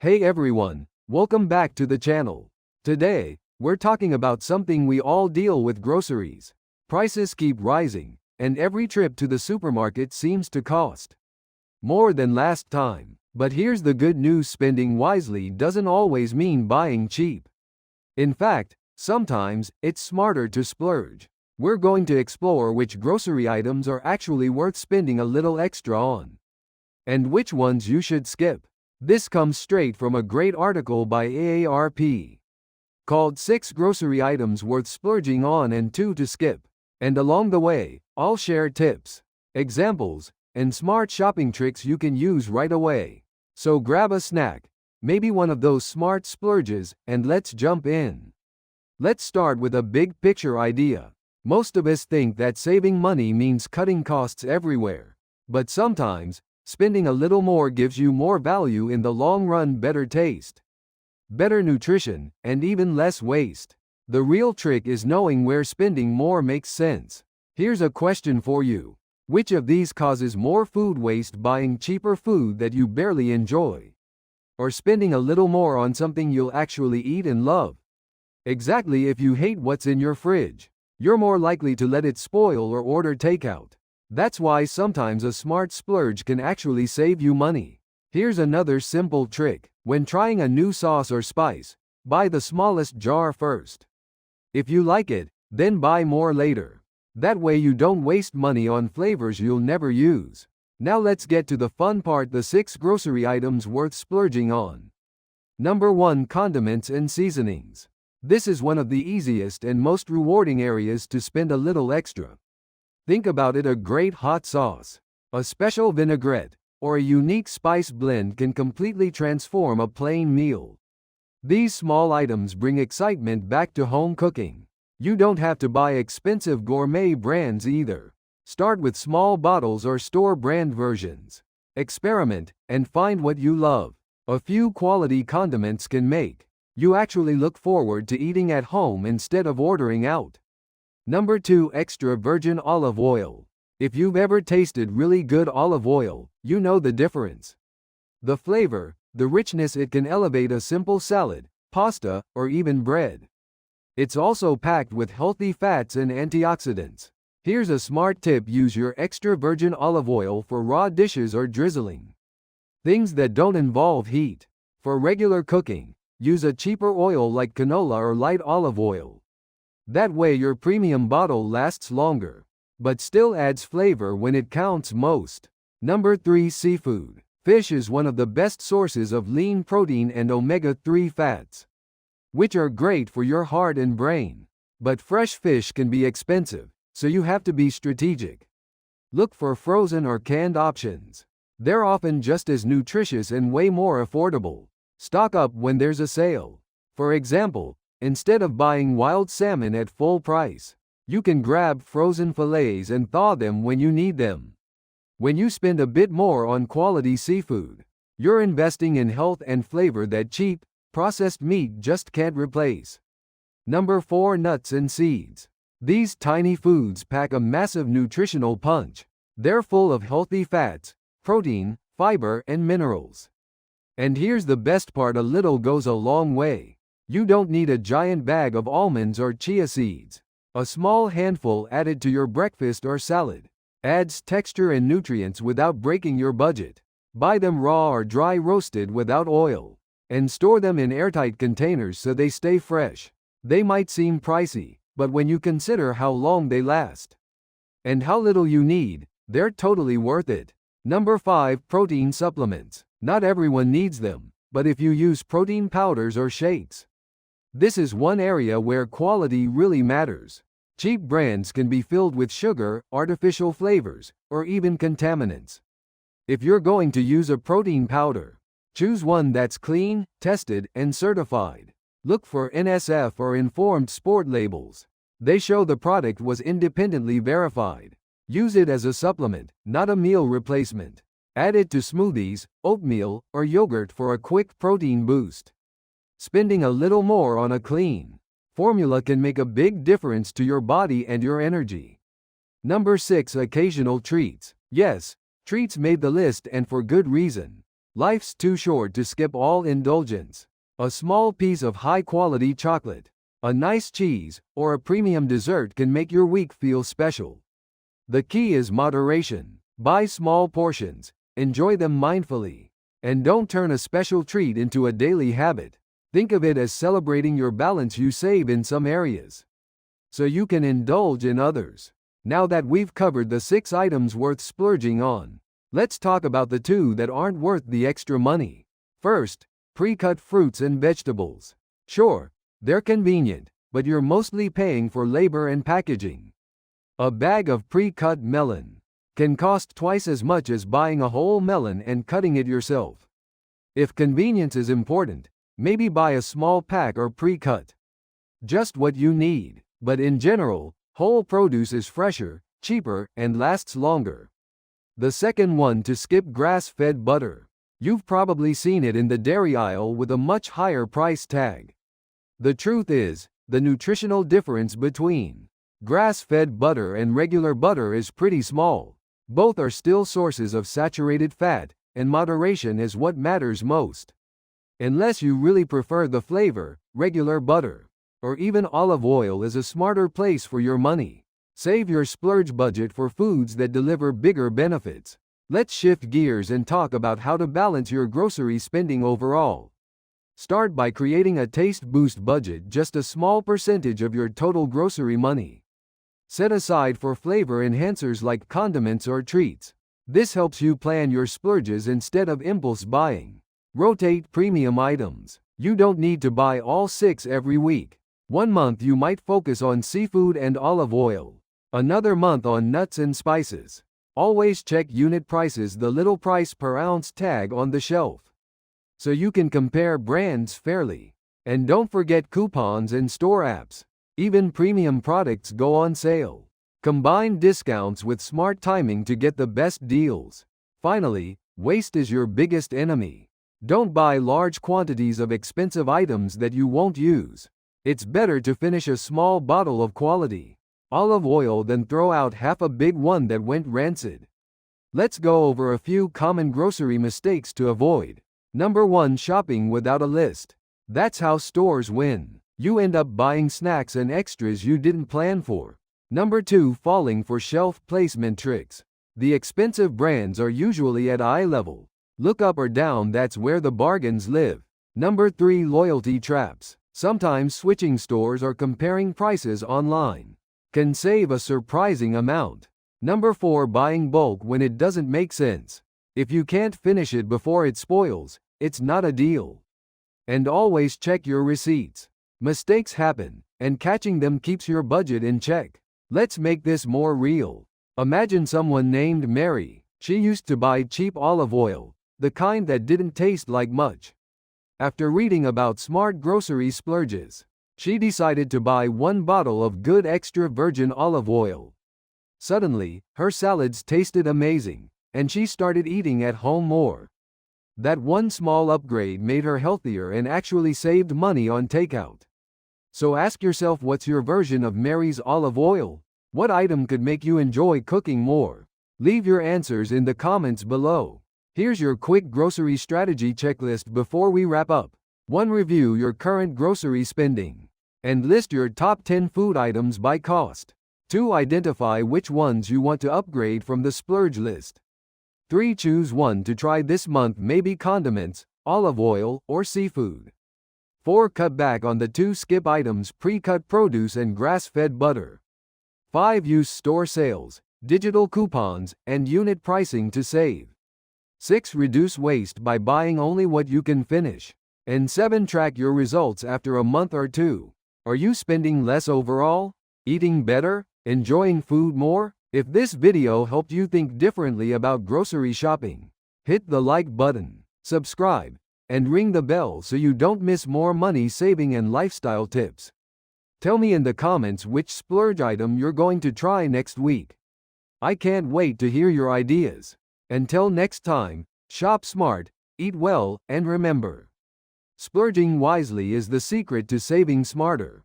Hey everyone, welcome back to the channel. Today, we're talking about something we all deal with: groceries. Prices keep rising, and every trip to the supermarket seems to cost more than last time. But here's the good news: spending wisely doesn't always mean buying cheap. In fact, sometimes it's smarter to splurge. We're going to explore which grocery items are actually worth spending a little extra on, and which ones you should skip. This comes straight from a great article by AARP called 6 Grocery Items Worth Splurging On and 2 to Skip. And along the way, I'll share tips, examples, and smart shopping tricks you can use right away. So grab a snack, maybe one of those smart splurges, and let's jump in. Let's start with a big picture idea. Most of us think that saving money means cutting costs everywhere. But sometimes, spending a little more gives you more value in the long run: better taste, better nutrition, and even less waste. The real trick is knowing where spending more makes sense. Here's a question for you. Which of these causes more food waste: buying cheaper food that you barely enjoy, or spending a little more on something you'll actually eat and love? Exactly. If you hate what's in your fridge, you're more likely to let it spoil or order takeout. That's why sometimes a smart splurge can actually save you money. Here's another simple trick. When trying a new sauce or spice, buy the smallest jar first. If you like it, then buy more later. That way you don't waste money on flavors you'll never use. Now let's get to the fun part: the 6 grocery items worth splurging on. Number 1. Condiments and seasonings. This is one of the easiest and most rewarding areas to spend a little extra. Think about it: a great hot sauce, a special vinaigrette, or a unique spice blend can completely transform a plain meal. These small items bring excitement back to home cooking. You don't have to buy expensive gourmet brands either. Start with small bottles or store brand versions. Experiment and find what you love. A few quality condiments can make you actually look forward to eating at home instead of ordering out. Number 2. Extra virgin olive oil. If you've ever tasted really good olive oil, you know the difference. The flavor, the richness: it can elevate a simple salad, pasta, or even bread. It's also packed with healthy fats and antioxidants. Here's a smart tip: use your extra virgin olive oil for raw dishes or drizzling things that don't involve heat. For regular cooking, use a cheaper oil like canola or light olive oil. That way your premium bottle lasts longer, but still adds flavor when it counts most. Number 3. Seafood. Fish is one of the best sources of lean protein and omega-3 fats, which are great for your heart and brain. But fresh fish can be expensive, so you have to be strategic. Look for frozen or canned options. They're often just as nutritious and way more affordable. Stock up when there's a sale. For example, instead of buying wild salmon at full price, you can grab frozen fillets and thaw them when you need them. When you spend a bit more on quality seafood, you're investing in health and flavor that cheap, processed meat just can't replace. Number 4. Nuts and seeds. These tiny foods pack a massive nutritional punch. They're full of healthy fats, protein, fiber, and minerals. And here's the best part: a little goes a long way. You don't need a giant bag of almonds or chia seeds. A small handful added to your breakfast or salad adds texture and nutrients without breaking your budget. Buy them raw or dry roasted without oil, and store them in airtight containers so they stay fresh. They might seem pricey, but when you consider how long they last and how little you need, they're totally worth it. Number 5. Protein supplements. Not everyone needs them, but if you use protein powders or shakes, this is one area where quality really matters. Cheap brands can be filled with sugar, artificial flavors, or even contaminants. If you're going to use a protein powder, choose one that's clean, tested, and certified. Look for NSF or Informed Sport labels. They show the product was independently verified. Use it as a supplement, not a meal replacement. Add it to smoothies, oatmeal, or yogurt for a quick protein boost. Spending a little more on a clean formula can make a big difference to your body and your energy. Number 6. Occasional treats. Yes, treats made the list, and for good reason. Life's too short to skip all indulgence. A small piece of high-quality chocolate, a nice cheese, or a premium dessert can make your week feel special. The key is moderation. Buy small portions, enjoy them mindfully, and don't turn a special treat into a daily habit. Think of it as celebrating your balance. You save in some areas, so you can indulge in others. Now that we've covered the 6 items worth splurging on, let's talk about the 2 that aren't worth the extra money. First, pre-cut fruits and vegetables. Sure, they're convenient, but you're mostly paying for labor and packaging. A bag of pre-cut melon can cost twice as much as buying a whole melon and cutting it yourself. If convenience is important, maybe buy a small pack or pre-cut. Just what you need, but in general, whole produce is fresher, cheaper, and lasts longer. The second one to skip: grass-fed butter. You've probably seen it in the dairy aisle with a much higher price tag. The truth is, the nutritional difference between grass-fed butter and regular butter is pretty small. Both are still sources of saturated fat, and moderation is what matters most. Unless you really prefer the flavor, regular butter, or even olive oil is a smarter place for your money. Save your splurge budget for foods that deliver bigger benefits. Let's shift gears and talk about how to balance your grocery spending overall. Start by creating a taste boost budget, just a small percentage of your total grocery money. Set aside for flavor enhancers like condiments or treats. This helps you plan your splurges instead of impulse buying. Rotate premium items. You don't need to buy all 6 every week. One month you might focus on seafood and olive oil. Another month on nuts and spices. Always check unit prices, the little price per ounce tag on the shelf, so you can compare brands fairly. And don't forget coupons and store apps. Even premium products go on sale. Combine discounts with smart timing to get the best deals. Finally, waste is your biggest enemy. Don't buy large quantities of expensive items that you won't use. It's better to finish a small bottle of quality olive oil than throw out half a big one that went rancid. Let's go over a few common grocery mistakes to avoid. Number 1. Shopping without a list. That's how stores win. You end up buying snacks and extras you didn't plan for. Number 2. Falling for shelf placement tricks. The expensive brands are usually at eye level. Look up or down, that's where the bargains live. Number 3. Loyalty traps. Sometimes switching stores or comparing prices online can save a surprising amount. Number 4. Buying bulk when it doesn't make sense. If you can't finish it before it spoils, it's not a deal. And always check your receipts. Mistakes happen, and catching them keeps your budget in check. Let's make this more real. Imagine someone named Mary. She used to buy cheap olive oil, the kind that didn't taste like much. After reading about smart grocery splurges, she decided to buy 1 bottle of good extra virgin olive oil. Suddenly, her salads tasted amazing, and she started eating at home more. That one small upgrade made her healthier and actually saved money on takeout. So ask yourself, what's your version of Mary's olive oil? What item could make you enjoy cooking more? Leave your answers in the comments below. Here's your quick grocery strategy checklist before we wrap up. 1. Review your current grocery spending and list your top 10 food items by cost. 2. Identify which ones you want to upgrade from the splurge list. 3. Choose one to try this month, maybe condiments, olive oil, or seafood. 4. Cut back on the 2 skip items, pre-cut produce and grass-fed butter. 5. Use store sales, digital coupons, and unit pricing to save. 6. Reduce waste by buying only what you can finish. And 7. Track your results after a month or 2. Are you spending less overall? Eating better? Enjoying food more? If this video helped you think differently about grocery shopping, hit the like button, subscribe, and ring the bell so you don't miss more money saving and lifestyle tips. Tell me in the comments which splurge item you're going to try next week. I can't wait to hear your ideas. Until next time, shop smart, eat well, and remember, splurging wisely is the secret to saving smarter.